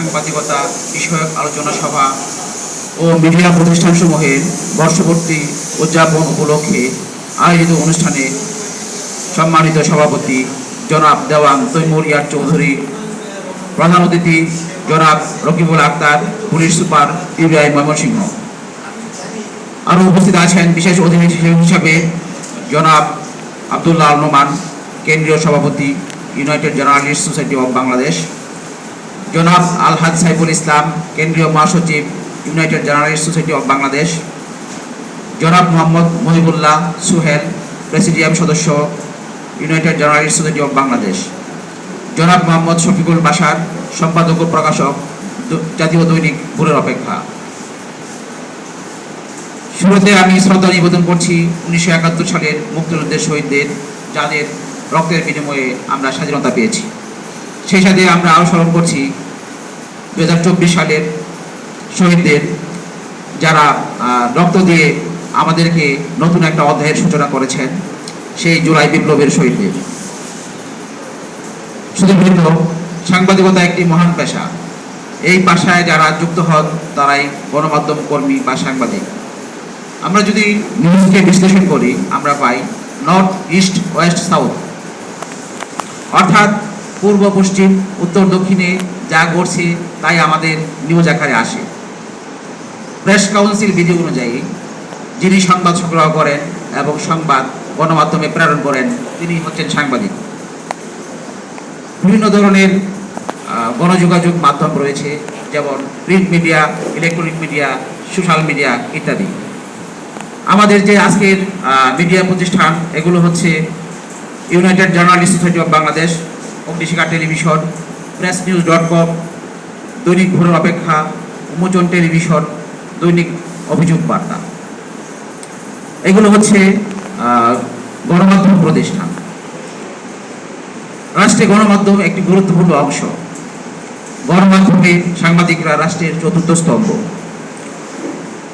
সাংবাদিকতা বিষয়ক আলোচনা সভা ও মিডিয়া প্রতিষ্ঠানসমূহের বর্ষপূর্তি উদযাপন উপলক্ষে আয়োজিত অনুষ্ঠানে সম্মানিত সভাপতি জনাব দেওয়ান তৈমুর ইয়ার চৌধুরী, প্রধান অতিথি জনাব রকিবুল আক্তার, পুলিশ সুপার ইব্রাহিম ময়মনসিংহ। আরও উপস্থিত আছেন বিশেষ অতিথি হিসাবে জনাব আব্দুল্লাহ আল নোমান, কেন্দ্রীয় সভাপতি United Journalist Society of Bangladesh, জনাব আলহাজ সাইফুল ইসলাম, কেন্দ্রীয় মহাসচিব United Journalist Society of Bangladesh, জনাব মোহাম্মদ মহিবুল্লাহ সুহেল, প্রেসিডিয়াম সদস্য United Journalist Society of Bangladesh, জনাব মোহাম্মদ শফিকুল বাশার, সম্পাদক ও প্রকাশক, জাতীয় দৈনিক ভোরের অপেক্ষা। শুরুতে আমি শ্রদ্ধা নিবেদন করছি 1971 সালের মুক্তিযুদ্ধের শহীদদের, যাদের রক্তের বিনিময়ে আমরা স্বাধীনতা পেয়েছি। সেই সাথে আমরা আরও স্মরণ করছি 2024 সালের শহীদদের, যারা রক্ত দিয়ে আমাদেরকে নতুন একটা অধ্যায়ের সূচনা করেছেন, সেই জুলাই বিপ্লবের শহীদদের। শুধু ভিন্ন, সাংবাদিকতা একটি মহান পেশা। এই পেশায় যারা যুক্ত হন তারাই গণমাধ্যম কর্মী বা সাংবাদিক। আমরা যদি নিউজকে বিশ্লেষণ করি, আমরা পাই নর্থ, ইস্ট, ওয়েস্ট, সাউথ, অর্থাৎ পূর্ব, পশ্চিম, উত্তর, দক্ষিণে যা ঘটছে তাই আমাদের নিউজ আকারে আসে। প্রেস কাউন্সিল বিধি অনুযায়ী যিনি সংবাদ সংগ্রহ করেন এবং সংবাদ গণমাধ্যমে প্রেরণ করেন তিনি হচ্ছেন সাংবাদিক। বিভিন্ন ধরনের গণযোগাযোগ মাধ্যম রয়েছে, যেমন print media, electronic media, social media ইত্যাদি। আমাদের যে আজকের মিডিয়া প্রতিষ্ঠান, এগুলো হচ্ছে United Journalist Society of Bangladesh, Agnishikha television, pressnews.com, দৈনিক ভোরের অপেক্ষা, উন্মোচন টেলিভিশন, দৈনিক অভিযোগ বার্তা। এগুলো হচ্ছে গণমাধ্যম প্রতিষ্ঠান। রাষ্ট্রে গণমাধ্যম একটি গুরুত্বপূর্ণ অংশ। গণমাধ্যমে সাংবাদিকরা রাষ্ট্রের চতুর্থ স্তম্ভ।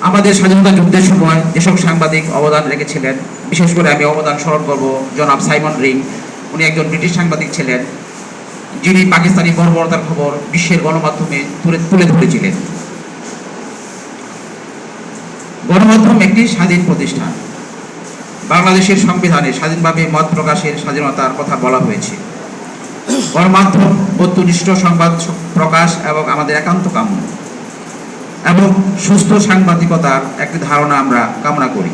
আমাদের স্বাধীনতা যুদ্ধের সময় যেসব সাংবাদিক অবদান রেখেছিলেন, বিশেষ করে আমি অবদান স্মরণ করব জনাব সাইমন রিং। উনি একজন ব্রিটিশ সাংবাদিক ছিলেন, যিনি পাকিস্তানি বর্বরতার খবর বিশ্বের গণমাধ্যমে তুলে ধরেছিলেন। গণমাধ্যম একটি স্বাধীন প্রতিষ্ঠান। বাংলাদেশের সংবিধানে স্বাধীনভাবে মত প্রকাশের স্বাধীনতার কথা বলা হয়েছে। গণমাধ্যম বস্তুনিষ্ঠ সংবাদ প্রকাশ এবং আমাদের একান্ত কাম্য, এবং সুস্থ সাংবাদিকতার একটি ধারণা আমরা কামনা করি।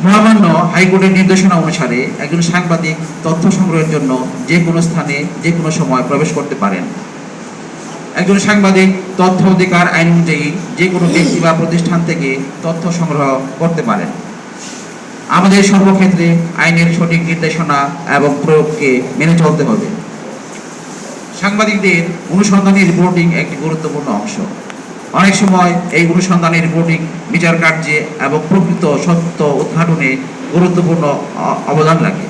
মহামান্য হাইকোর্টের নির্দেশনা অনুসারে একজন সাংবাদিক তথ্য সংগ্রহের জন্য যে কোনো স্থানে যে কোনো সময় প্রবেশ করতে পারেন। একজন সাংবাদিক তথ্য অধিকার আইন অনুযায়ী যে কোনো ব্যক্তি বা প্রতিষ্ঠান থেকে তথ্য সংগ্রহ করতে পারেন। আমাদের সর্বক্ষেত্রে আইনের সঠিক নির্দেশনা এবং প্রয়োগকে মেনে চলতে হবে। সাংবাদিকদের অনুসন্ধানী রিপোর্টিং একটি গুরুত্বপূর্ণ অংশ। অনেক সময় এই অনুসন্ধানী রিপোর্টিং বিচার কার্যে এবং প্রকৃত সত্য উদ্ঘাটনে গুরুত্বপূর্ণ অবদান রাখে।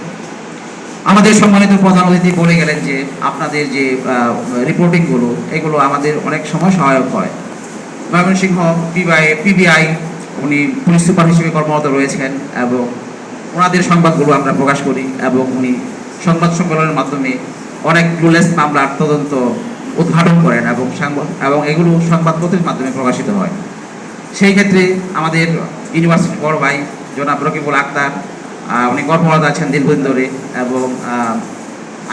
আমাদের সম্মানিত প্রধান অতিথি বলে গেলেন যে আপনাদের যে রিপোর্টিংগুলো, এগুলো আমাদের অনেক সময় সহায়ক হয়। ময়মনসিংহ পিবিআই উনি পুলিশ সুপার হিসেবে কর্মরত রয়েছেন, এবং ওনাদের সংবাদগুলো আমরা প্রকাশ করি, এবং উনি সংবাদ সম্মেলনের মাধ্যমে অনেক ক্লুলেস মামলার তদন্ত উদ্ঘাটন করেন, এবং এগুলো সংবাদপত্রের মাধ্যমে প্রকাশিত হয়। সেই ক্ষেত্রে আমাদের ইউনিভার্সিটির বড় ভাই জনাব রকিবুল আক্তার, উনি কর্মরত আছেন দীর্ঘদিন ধরে, এবং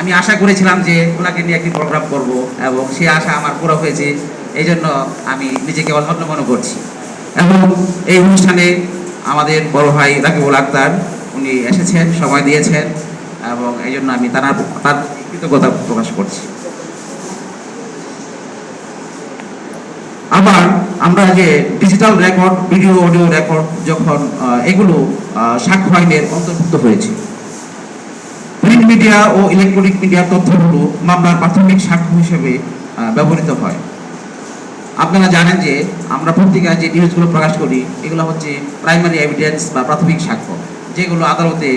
আমি আশা করেছিলাম যে ওনাকে নিয়ে একটি প্রোগ্রাম করব, এবং সেই আশা আমার পুরো হয়েছে। এই জন্য আমি নিজেকে অধন্য মনে করছি। এবং এই অনুষ্ঠানে আমাদের বড় ভাই রকিবুল আক্তার উনি এসেছেন, সময় দিয়েছেন, এবং এই জন্য আমি তার কৃতজ্ঞতা প্রকাশ করছি। আবার আমরা যে digital record, video audio record, যখন এগুলো সাক্ষ্য আইনের অন্তর্ভুক্ত হয়েছে, প্রিন্ট মিডিয়া ও ইলেকট্রনিক মিডিয়ার তথ্যগুলো মামলার প্রাথমিক সাক্ষ্য হিসেবে ব্যবহৃত হয়। আপনারা জানেন যে আমরা পত্রিকায় যে নিউজগুলো প্রকাশ করি, এগুলো হচ্ছে প্রাইমারি এভিডেন্স বা প্রাথমিক সাক্ষ্য, যেগুলো আদালতে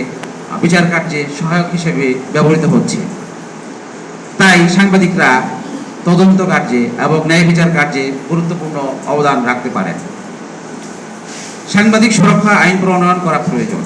বিচার কার্যে সহায়ক হিসেবে ব্যবহৃত হচ্ছে। তাই সাংবাদিকরা তদন্ত কার্যে এবং ন্যায় বিচার কার্যে গুরুত্বপূর্ণ অবদান রাখতে পারেন। সাংবাদিক সুরক্ষা আইন প্রণয়ন করা প্রয়োজন।